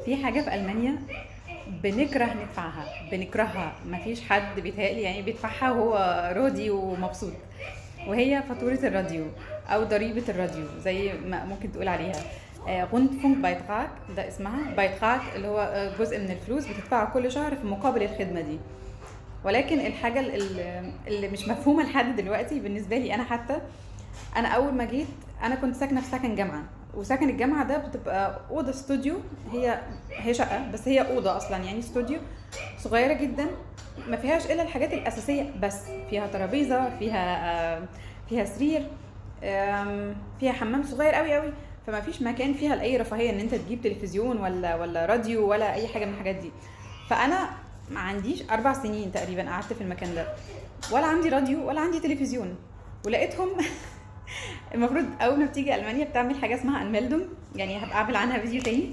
في حاجة في ألمانيا بنكره ندفعها، بنكرهها، مفيش حد بيتهيألي يعني بيدفعها وهو راضي ومبسوط، وهي فاتورة الراديو أو ضريبة الراديو زي ما ممكن تقول عليها. غوندفونك بايتراك ده اسمها، بايتراك اللي هو جزء من الفلوس بتدفعه كل شهر في مقابل الخدمة دي. ولكن الحاجة اللي مش مفهومة لحد دلوقتي بالنسبة لي أنا حتى، انا اول ما جيت انا كنت ساكنه في سكن جامعه، وسكن الجامعه ده بتبقى اوضه استوديو، هي شقه بس هي اوضه اصلا يعني استوديو صغيره جدا، ما فيهاش الا الحاجات الاساسيه بس، فيها ترابيزه، فيها سرير، فيها حمام صغير قوي قوي، فما فيش مكان فيها لاي رفاهيه ان انت تجيب تلفزيون ولا راديو ولا اي حاجه من الحاجات دي. فانا ما عنديش 4 سنين تقريبا قعدت في المكان ده، ولا عندي راديو ولا عندي تلفزيون، ولقيتهم المفروض اول ما بتيجي المانيا بتعمل حاجه اسمها انميلدوم، يعني هبقى اعمل عنها فيديو تاني.